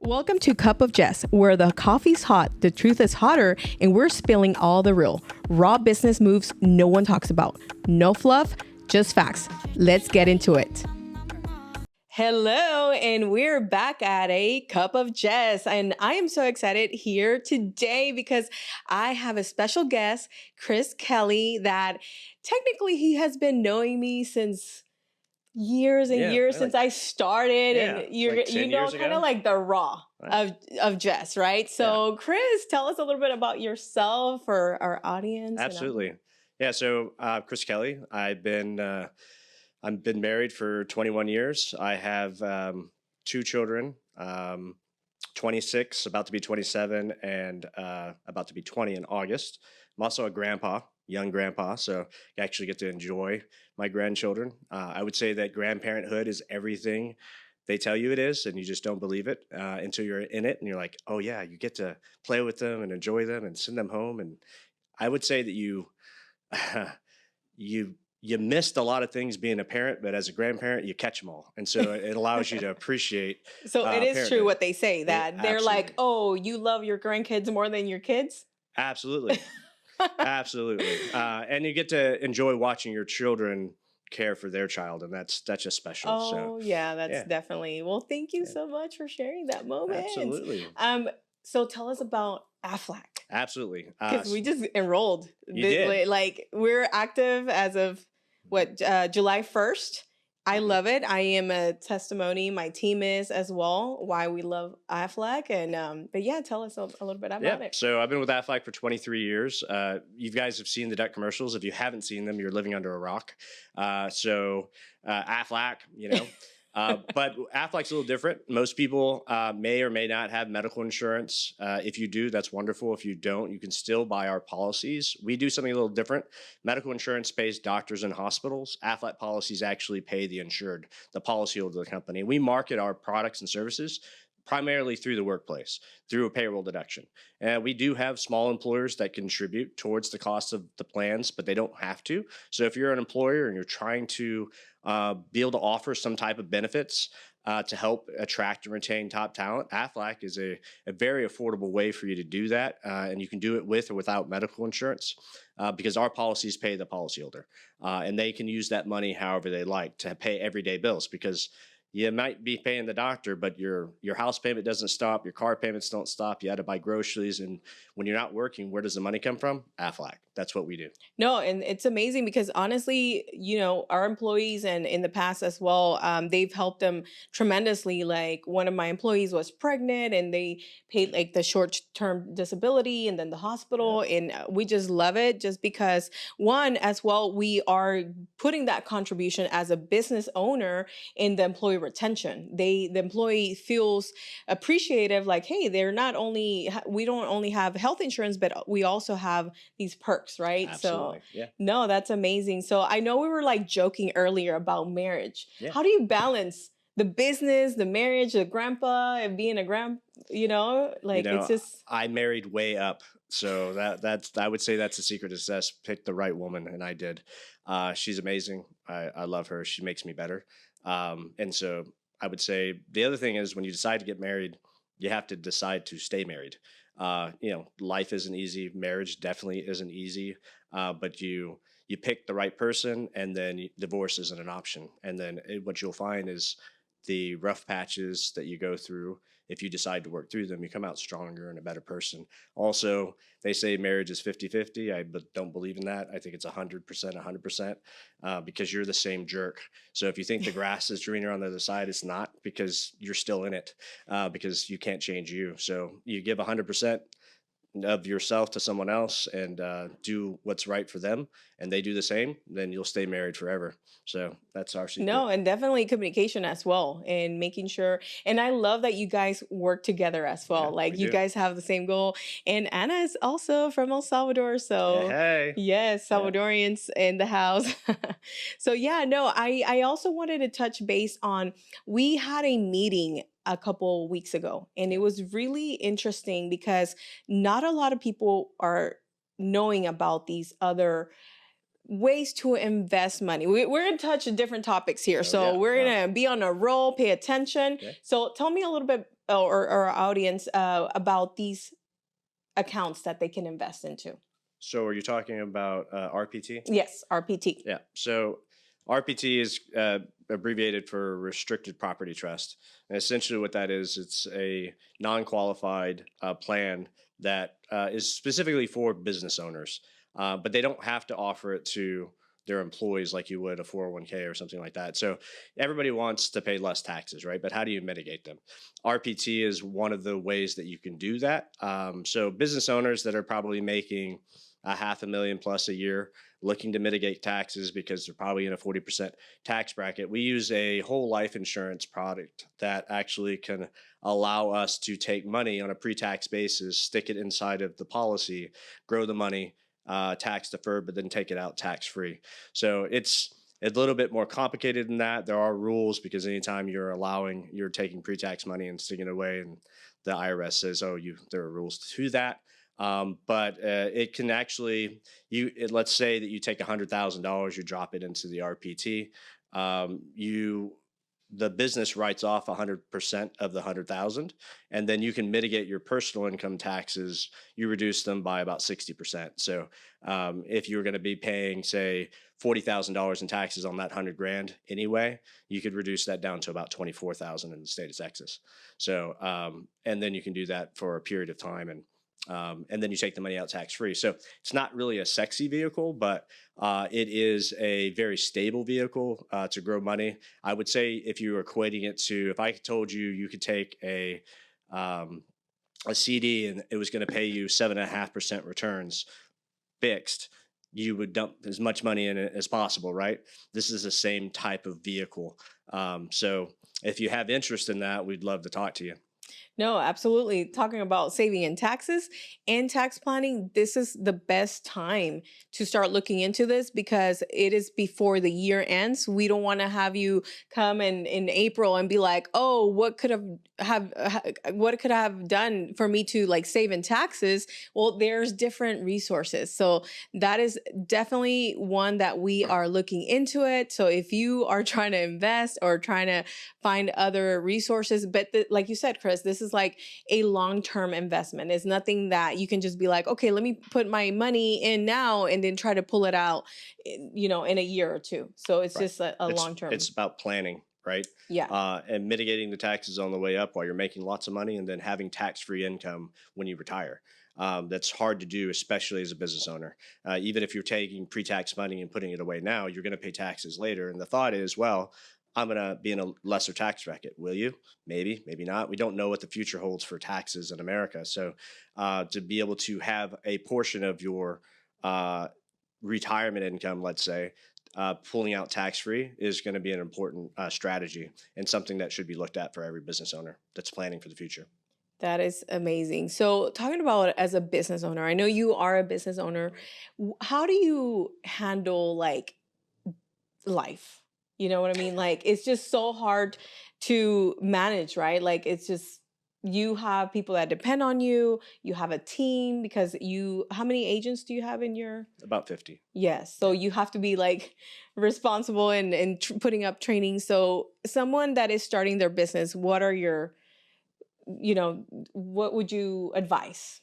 Welcome to Cup of Jess, where the coffee's hot, the truth is hotter, and we're spilling all the real, raw business moves no one talks about. No fluff, just facts. Let's get into it. Hello, and we're back at a Cup of Jess, and I am so excited here today because I have a special guest, Chris Kelly, that technically he has been knowing me since years and years since I started, and you know kind of like the raw of Jess, right? So Chris, tell us a little bit about yourself for our audience. Absolutely. So Chris Kelly, I've been married for 21 years. I have two children, 26, about to be 27, and about to be 20 in August. I'm also a grandpa, young grandpa, so I actually get to enjoy my grandchildren. I would say that grandparenthood is everything they tell you it is, and you just don't believe it until you're in it, and you're like, oh yeah, you get to play with them and enjoy them and send them home. And I would say that you missed a lot of things being a parent, but as a grandparent, you catch them all. And so it allows you to appreciate. So it is true what they say, that they're like, oh, you love your grandkids more than your kids? Absolutely. Absolutely. And you get to enjoy watching your children care for their child, and that's just special. Oh, that's definitely. Well, thank you so much for sharing that moment. Absolutely. So tell us about Aflac. Absolutely. Because we just enrolled. You did. Like, we're active as of July 1st. I love it. I am a testimony. My team is as well. Why we love Aflac, and but tell us a little bit about it. So I've been with Aflac for 23 years. You guys have seen the duck commercials. If you haven't seen them, you're living under a rock. Aflac, but Aflac's a little different. Most people may or may not have medical insurance. If you do, that's wonderful. If you don't, you can still buy our policies. We do something a little different. Medical insurance pays doctors and hospitals. Aflac policies actually pay the insured, the policyholder of the company. We market our products and services primarily through the workplace, through a payroll deduction. And we do have small employers that contribute towards the cost of the plans, but they don't have to. So if you're an employer and you're trying to be able to offer some type of benefits to help attract and retain top talent, Aflac is a very affordable way for you to do that. And you can do it with or without medical insurance because our policies pay the policyholder. And they can use that money however they like to pay everyday bills, because you might be paying the doctor, but your house payment doesn't stop, your car payments don't stop, you had to buy groceries, and when you're not working, where does the money come from? Aflac. That's what we do. No, and it's amazing because honestly, our employees, and in the past as well, they've helped them tremendously. Like, one of my employees was pregnant, and they paid like the short-term disability and then the hospital, and we just love it just because, one, as well, we are putting that contribution as a business owner in the employee retention. The employee feels appreciative, like, hey, we don't only have health insurance, but we also have these perks, right? Absolutely. So no, that's amazing. So I know we were like joking earlier about marriage. How do you balance the business, the marriage, the grandpa, and being a it's just. I married way up. So that's I would say that's the secret to success. Pick the right woman, and I did. She's amazing. I love her. She makes me better. And so I would say the other thing is, when you decide to get married, you have to decide to stay married. Life isn't easy. Marriage definitely isn't easy. But you pick the right person, and then divorce isn't an option. And then what you'll find is the rough patches that you go through, if you decide to work through them, you come out stronger and a better person. Also, they say marriage is 50-50. I don't believe in that. I think it's 100%, because you're the same jerk. So if you think the grass is greener on the other side, it's not, because you're still in it, because you can't change you. So you give 100% of yourself to someone else and do what's right for them, and they do the same, then you'll stay married forever. So that's our secret. No, and definitely communication as well, and making sure. And I love that you guys work together as well. Like, you guys have the same goal. And Anna is also from El Salvador. So yes, Salvadorians in the house. So I also wanted to touch base on, we had a meeting a couple weeks ago, and it was really interesting because not a lot of people are knowing about these other ways to invest money. We're going to touch different topics here. We're going to be on a roll, pay attention. So tell me a little bit or our audience about these accounts that they can invest into? So are you talking about RPT? Yes, RPT. Yeah. So RPT is abbreviated for Restricted Property Trust. And essentially what that is, it's a non-qualified plan that is specifically for business owners. But they don't have to offer it to their employees like you would a 401k or something like that. So everybody wants to pay less taxes, right? But how do you mitigate them? RPT is one of the ways that you can do that. So business owners that are probably making a $500,000 plus a year, looking to mitigate taxes because they're probably in a 40% tax bracket. We use a whole life insurance product that actually can allow us to take money on a pre-tax basis, stick it inside of the policy, grow the money, tax deferred, but then take it out tax free. So it's a little bit more complicated than that. There are rules because anytime you're taking pre-tax money and sticking it away, and the IRS says, oh, there are rules to that. But it can actually, let's say that you take $100,000, you drop it into the RPT, the business writes off 100% of the 100,000, and then you can mitigate your personal income taxes. You reduce them by about 60%. So if you're going to be paying, say, $40,000 in taxes on that 100 grand anyway, you could reduce that down to about 24,000 in the state of Texas. So and then you can do that for a period of time, and then you take the money out tax free. So it's not really a sexy vehicle, but it is a very stable vehicle to grow money. I would say if you were equating it to, if I told you you could take a CD and it was going to pay you 7.5% returns fixed, you would dump as much money in it as possible, right? This is the same type of vehicle. So if you have interest in that, we'd love to talk to you. No, absolutely. Talking about saving in taxes and tax planning, this is the best time to start looking into this because it is before the year ends. We don't want to have you come in April and be like, oh, what could I have done for me to like save in taxes? Well, there's different resources. So that is definitely one that we are looking into it. So if you are trying to invest or trying to find other resources, but like you said, Chris, this is like a long-term investment. It's nothing that you can just be like, okay, let me put my money in now and then try to pull it out, in a year or two. So it's just a long-term. It's about planning, right? Yeah. And mitigating the taxes on the way up while you're making lots of money, and then having tax-free income when you retire. That's hard to do, especially as a business owner. Even if you're taking pre-tax money and putting it away now, you're going to pay taxes later. And the thought is, well, I'm going to be in a lesser tax bracket. Will you? Maybe, maybe not. We don't know what the future holds for taxes in America. So to be able to have a portion of your retirement income, let's say, pulling out tax-free is going to be an important strategy and something that should be looked at for every business owner that's planning for the future. That is amazing. So talking about as a business owner, I know you are a business owner. How do you handle like life? You know what I mean? Like, it's just so hard to manage, right? Like, it's just, you have people that depend on you. You have a team because how many agents do you have in your? About 50. Yes. So you have to be like responsible and putting up training. So someone that is starting their business, what are your, what would you advise?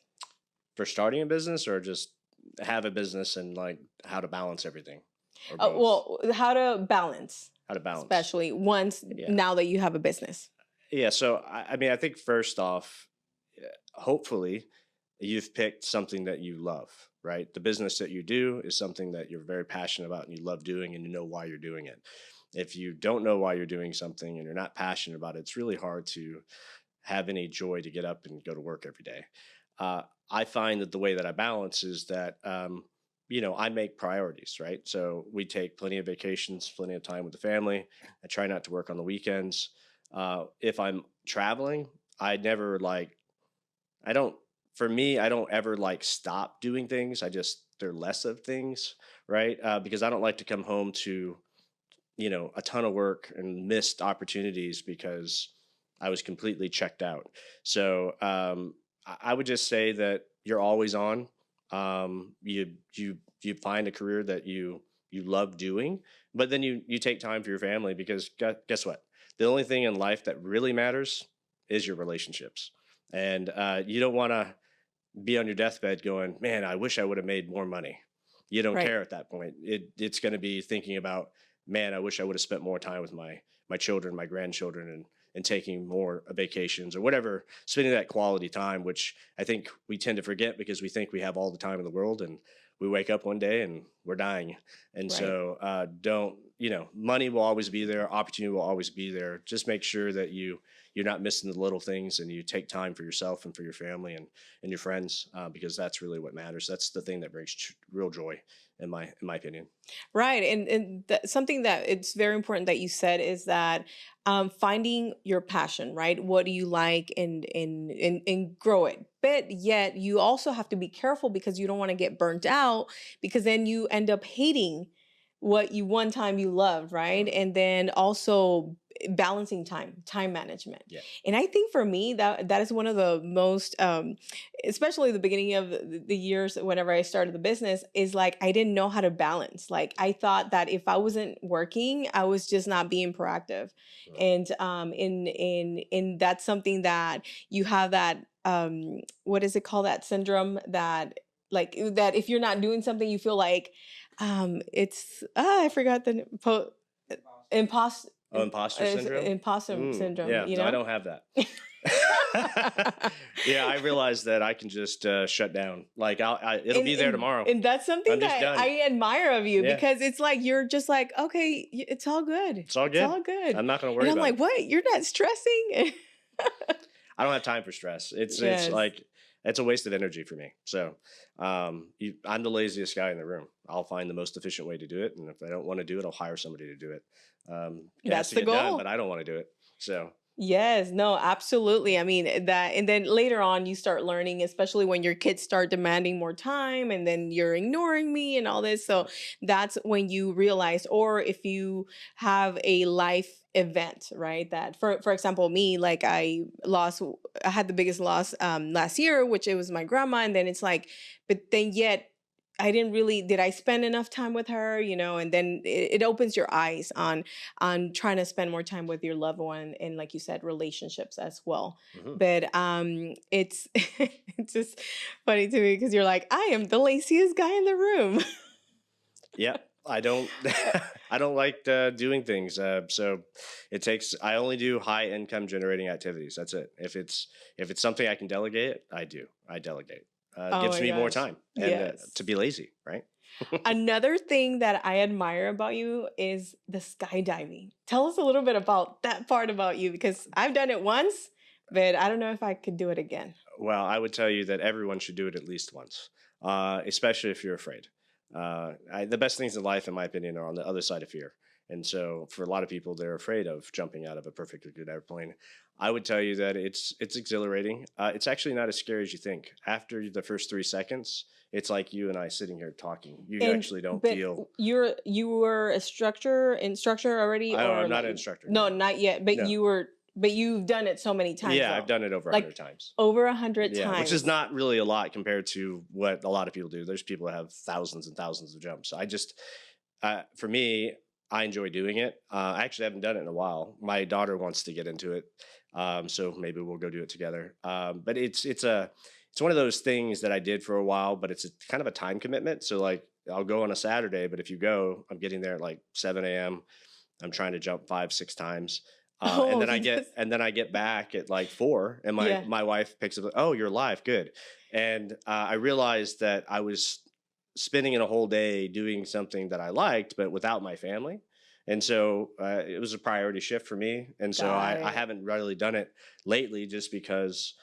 For starting a business or just have a business and like how to balance everything? Well, how to balance. How to balance. Especially now that you have a business. Yeah. So, I mean, I think first off, hopefully you've picked something that you love, right? The business that you do is something that you're very passionate about and you love doing and you know why you're doing it. If you don't know why you're doing something and you're not passionate about it, it's really hard to have any joy to get up and go to work every day. I find that the way that I balance is that, I make priorities, right? So we take plenty of vacations, plenty of time with the family. I try not to work on the weekends. If I'm traveling, I never for me, I don't ever stop doing things. They're less of things, right? Because I don't like to come home to, a ton of work and missed opportunities because I was completely checked out. So I would just say that you're always on. You find a career that you love doing, but then you take time for your family because guess what? The only thing in life that really matters is your relationships. And you don't want to be on your deathbed going, man, I wish I would have made more money. You don't Right. care at that point. It's going to be thinking about, man, I wish I would have spent more time with my children, my grandchildren, and taking more vacations or whatever, spending that quality time, which I think we tend to forget because we think we have all the time in the world, and we wake up one day and we're dying. And Right. so don't, money will always be there. Opportunity will always be there. Just make sure that you're not missing the little things, and you take time for yourself and for your family and your friends, because that's really what matters. That's the thing that brings real joy, in my opinion. Right. And something that it's very important that you said is that finding your passion, right? What do you like, and grow it. But yet you also have to be careful because you don't want to get burnt out, because then you end up hating what you one time you loved, right? And then also balancing time management. Yeah. And I think for me that is one of the most especially the beginning of the years whenever I started the business, is like I didn't know how to balance. Like I thought that if I wasn't working, I was just not being proactive. And in that's something that you have that what is it called, that syndrome, that like that if you're not doing something, you feel like it's I forgot the imposter. Oh, imposter syndrome? Imposter syndrome. Yeah, You no, know? I don't have that. Yeah, I realized that I can just shut down. Like it'll be there tomorrow. And that's something I'm just that done. I admire of you, Yeah. because it's like you're just like, okay, it's all good. It's all good. It's all good. I'm not going to And worry I'm about like, it. what? You're not stressing? I don't have time for stress. It's Yes. like it's a waste of energy for me. So I'm the laziest guy in the room. I'll find the most efficient way to do it, and if I don't want to do it, I'll hire somebody to do it. It has That's to the get done, goal. but I don't want to do it. So Yes, no, absolutely. I mean, that, and then later on, you start learning, especially when your kids start demanding more time, and then you're ignoring me and all this. So that's when you realize, or if you have a life event, right? That, for example, me, like I had the biggest loss last year, which it was my grandma, and then it's like, but then yet did I spend enough time with her, and then it opens your eyes on trying to spend more time with your loved one, and like you said, relationships as well. But it's it's just funny to me because you're like, I am the laziest guy in the room. yeah, I don't I don't like doing things. So I only do high income generating activities. That's it. If it's something I can delegate, I do. I delegate. Oh Gives my me more gosh. time, and Yes. to be lazy, right? Another thing that I admire about you is the skydiving. Tell us a little bit about that part about you, because I've done it once, but I don't know if I could do it again. Well, I would tell you that everyone should do it at least once, especially if you're afraid. The best things in life, in my opinion, are on the other side of fear. And so for a lot of people, they're afraid of jumping out of a perfectly good airplane. I would tell you that it's exhilarating. It's actually not as scary as you think. After the first 3 seconds, it's like you and I sitting here talking. You actually don't feel. You were a instructor already, or I'm not like, an instructor. No, not yet. But No. you've done it so many times. Yeah, though. I've done it over Like, 100 times. Over 100 Yeah, times, which is not really a lot compared to what a lot of people do. There's people that have thousands and thousands of jumps. I just, for me, I enjoy doing it. I actually haven't done it in a while. My daughter wants to get into it, so maybe we'll go do it together. But it's one of those things that I did for a while, but it's kind of a time commitment. So like I'll go on a Saturday, but if you go, I'm getting there at like 7 a.m. I'm trying to jump 5-6 times. And then I get back at like 4, and my wife picks up. Oh, you're live, good. And I realized that I was spending a whole day doing something that I liked, but without my family. And so it was a priority shift for me. And so I haven't really done it lately, just because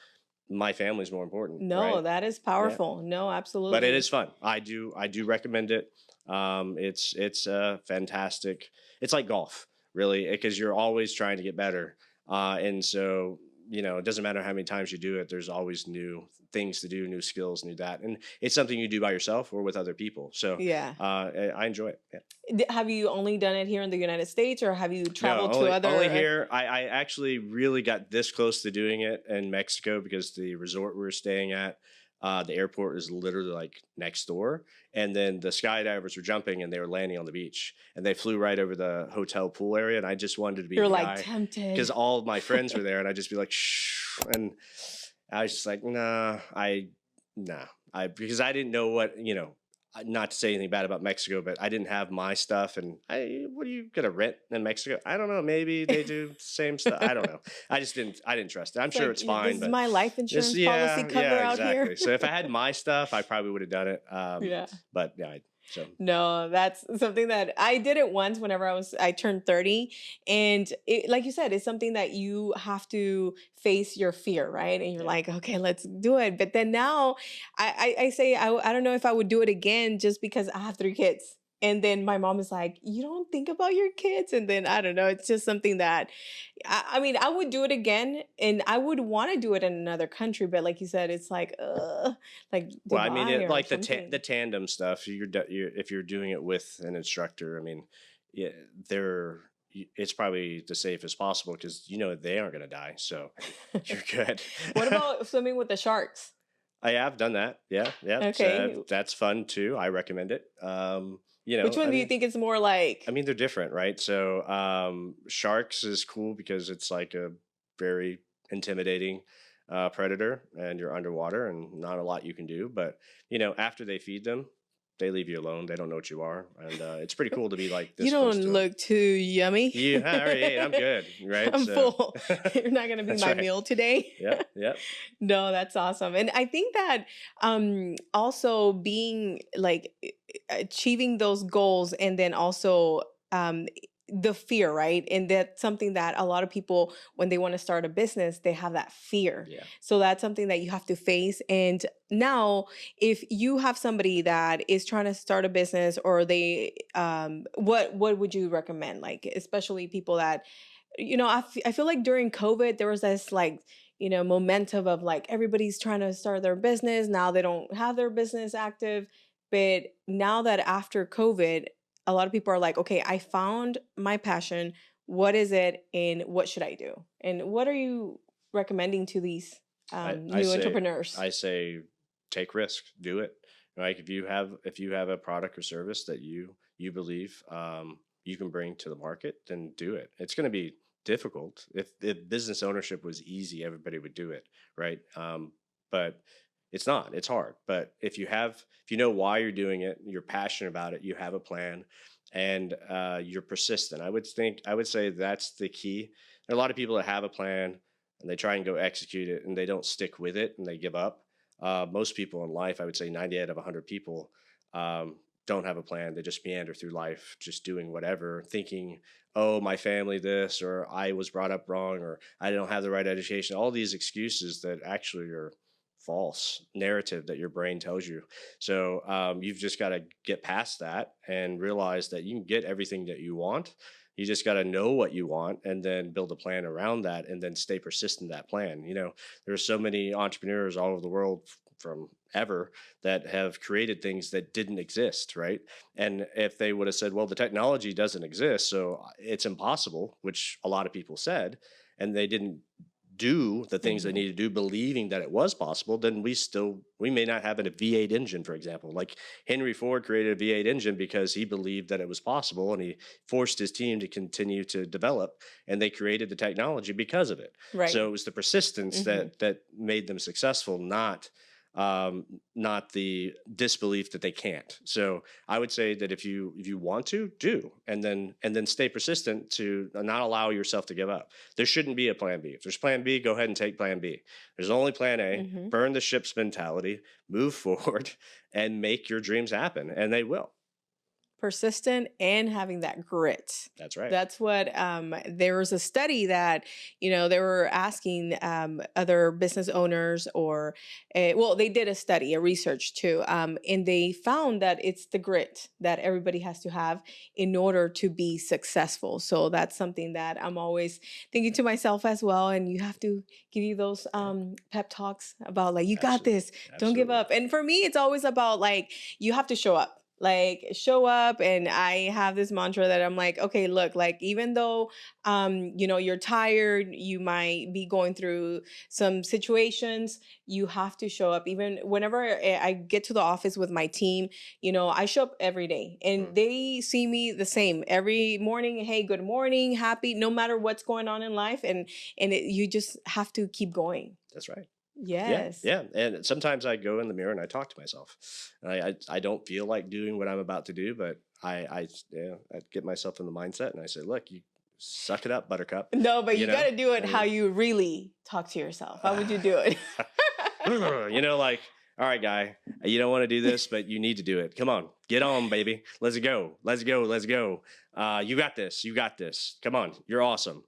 my family's more important. No, right? that is powerful. Yeah. No, absolutely. But it is fun. I do recommend it. It's fantastic. It's like golf, really, because you're always trying to get better. And so, it doesn't matter how many times you do it, there's always new things to do, new skills, new that. And it's something you do by yourself or with other people. So yeah, I enjoy it. Yeah. Have you only done it here in the United States, or have you traveled to other? Only here. I actually really got this close to doing it in Mexico because the resort we were staying at, The airport is literally like next door. And then the skydivers were jumping and they were landing on the beach and they flew right over the hotel pool area. And I just wanted to be You're the like guy because tempted. all of my friends were there and I'd just be like, shh. And I was just like, because I didn't know what, not to say anything bad about Mexico, but I didn't have my stuff. And what are you gonna rent in Mexico? I don't know. Maybe they do the same stuff. I don't know. I didn't trust it. I'm It's sure like, it's fine, this is but my life insurance policy cover out exactly. here. So if I had my stuff, I probably would have done it. Yeah. But yeah, so No, that's something that I did it once whenever I turned 30. And like you said, it's something that you have to face your fear, right? And you're yeah. like, okay, let's do it. But then now I say, I don't know if I would do it again just because I have 3 kids. And then my mom is like, you don't think about your kids. And then I don't know, it's just something that I mean, I would do it again and I would want to do it in another country. But like you said, it's like Well, I mean, Dubai or like something. the tandem stuff. If you're doing it with an instructor, I mean, yeah, it's probably the safest possible because they aren't going to die, so you're good. What about swimming with the sharks? I have done that. Yeah, yeah. Okay. So that's fun too. I recommend it. Which one I do you mean, think is more like? they're different, right? So sharks is cool because it's like a very intimidating predator, and you're underwater, and not a lot you can do. But after they feed them, they leave you alone. They don't know what you are, and it's pretty cool to be like this You close don't to them. look too yummy. You all right? Hey, I'm good, right? I'm So full. You're not gonna be that's my right. meal today. Yep, yep. No, that's awesome. And I think that also being like achieving those goals and then also the fear, right? And that's something that a lot of people, when they want to start a business, they have that fear. Yeah. So that's something that you have to face. And now, if you have somebody that is trying to start a business or they, what would you recommend? Like, especially people that, I feel like during COVID, there was this like, momentum of like everybody's trying to start their business. Now they don't have their business active. But now that after COVID, a lot of people are like, okay, I found my passion. What is it? And what should I do? And what are you recommending to these new entrepreneurs? I say take risk, do it. Like if you have a product or service that you believe you can bring to the market, then do it. It's going to be difficult. If business ownership was easy, everybody would do it, right? But it's not. It's hard. But if you know why you're doing it, you're passionate about it, you have a plan, and you're persistent. I would say that's the key. There are a lot of people that have a plan and they try and go execute it and they don't stick with it and they give up. Most people in life, I would say 90 out of 100 people, don't have a plan. They just meander through life, just doing whatever, thinking, oh, my family this, or I was brought up wrong, or I don't have the right education. All these excuses that actually are false narrative that your brain tells you. So you've just got to get past that and realize that you can get everything that you want. You just got to know what you want and then build a plan around that and then stay persistent in that plan. There's so many entrepreneurs all over the world from ever that have created things that didn't exist, right? And if they would have said, well, the technology doesn't exist, so it's impossible, which a lot of people said, and they didn't do the things they need to do believing that it was possible, then we may not have a V8 engine, for example. Like Henry Ford created a V8 engine because he believed that it was possible and he forced his team to continue to develop, and they created the technology because of it. Right. So it was the persistence that made them successful, not the disbelief that they can't. So I would say that if you want to, do, and then stay persistent to not allow yourself to give up. There shouldn't be a plan B. If there's plan B, go ahead and take plan B. There's only plan A. Burn the ships mentality, move forward, and make your dreams happen, and they will. Persistent and having that grit. That's right. That's what there was a study that they were asking other business owners or they did a research too, and they found that it's the grit that everybody has to have in order to be successful. So that's something that I'm always thinking to myself as well, and you have to give you those pep talks about like, you got this. Don't give up. And for me, it's always about like, you have to show up. Like, show up. And I have this mantra that I'm like, okay, look, like, even though, you're tired, you might be going through some situations, you have to show up. Even whenever I get to the office with my team, I show up every day and they see me the same every morning. Hey, good morning, happy, no matter what's going on in life. You just have to keep going. That's right. Yes. Yeah. And sometimes I go in the mirror and I talk to myself. And I don't feel like doing what I'm about to do, but I get myself in the mindset and I say, look, you suck it up, buttercup. No, but you got to do it how you really talk to yourself. How would you do it? Like, all right, guy, you don't want to do this, but you need to do it. Come on, get on, baby. Let's go. Let's go. Let's go. You got this. You got this. Come on. You're awesome.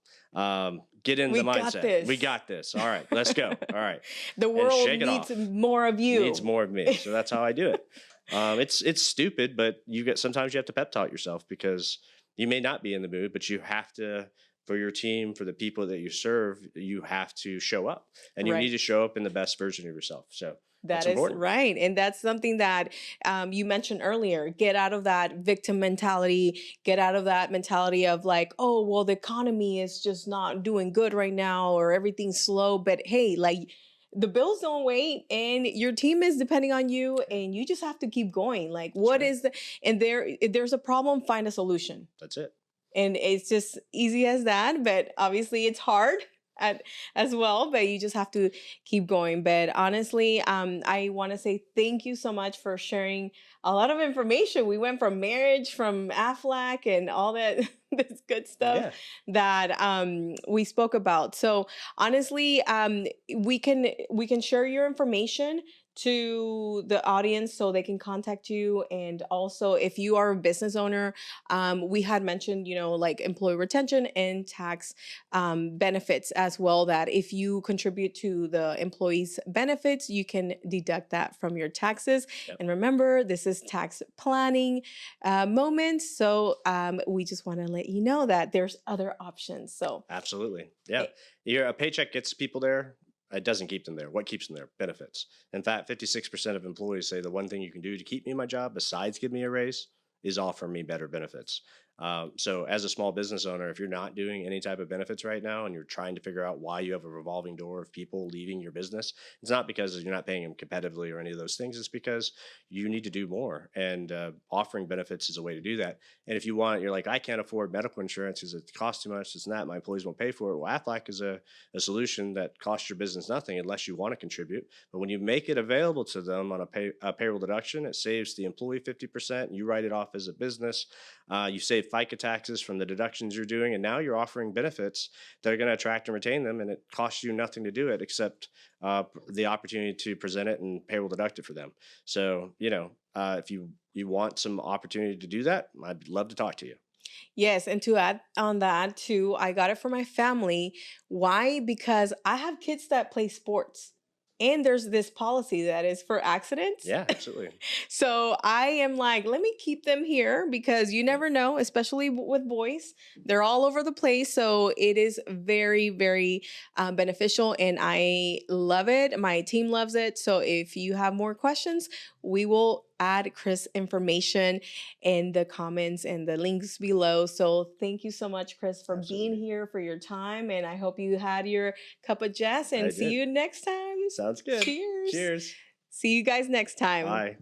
Get in the mindset. We got this. All right, let's go. All right. The world needs more of you. Needs more of me. So that's how I do it. It's stupid, but sometimes you have to pep talk yourself because you may not be in the mood, but you have to, for your team, for the people that you serve, you have to show up, and you need to show up in the best version of yourself. So that is right. And that's something that you mentioned earlier. Get out of that victim mentality. Get out of that mentality of like, oh, well, the economy is just not doing good right now or everything's slow. But hey, like, the bills don't wait and your team is depending on you and you just have to keep going. Like, if there's a problem, find a solution. That's it. And it's just easy as that. But obviously it's hard as well, but you just have to keep going. But honestly, I want to say thank you so much for sharing a lot of information. We went from marriage, from Aflac, and all that this good stuff that we spoke about. So honestly, we can share your information to the audience so they can contact you. And also, if you are a business owner, we had mentioned, like employee retention and tax benefits as well, that if you contribute to the employees' benefits, you can deduct that from your taxes. Yep. And remember, this is tax planning moment. So we just want to let you know that there's other options. So absolutely. Yeah. A paycheck gets people there. It doesn't keep them there. What keeps them there? Benefits. In fact, 56% of employees say the one thing you can do to keep me in my job besides give me a raise is offer me better benefits. So as a small business owner, if you're not doing any type of benefits right now and you're trying to figure out why you have a revolving door of people leaving your business, it's not because you're not paying them competitively or any of those things. It's because you need to do more, and offering benefits is a way to do that. And if you want, you're like, I can't afford medical insurance because it costs too much. It's not, my employees won't pay for it. Well, Aflac is a solution that costs your business nothing unless you want to contribute. But when you make it available to them on a payroll deduction, it saves the employee 50%. You write it off as a business. You save FICA taxes from the deductions you're doing, and now you're offering benefits that are going to attract and retain them, and it costs you nothing to do it except the opportunity to present it and payroll deduct it for them. So, if you want some opportunity to do that, I'd love to talk to you. Yes, and to add on that too, I got it for my family. Why? Because I have kids that play sports. And there's this policy that is for accidents. Yeah, absolutely. So I am like, let me keep them here because you never know, especially with boys. They're all over the place. So it is very, very beneficial. And I love it. My team loves it. So if you have more questions, we will add Chris information in the comments and the links below. So thank you so much, Chris, for being here, for your time. And I hope you had your cup of Jess, and see you next time. Sounds good. Cheers. Cheers. See you guys next time. Bye.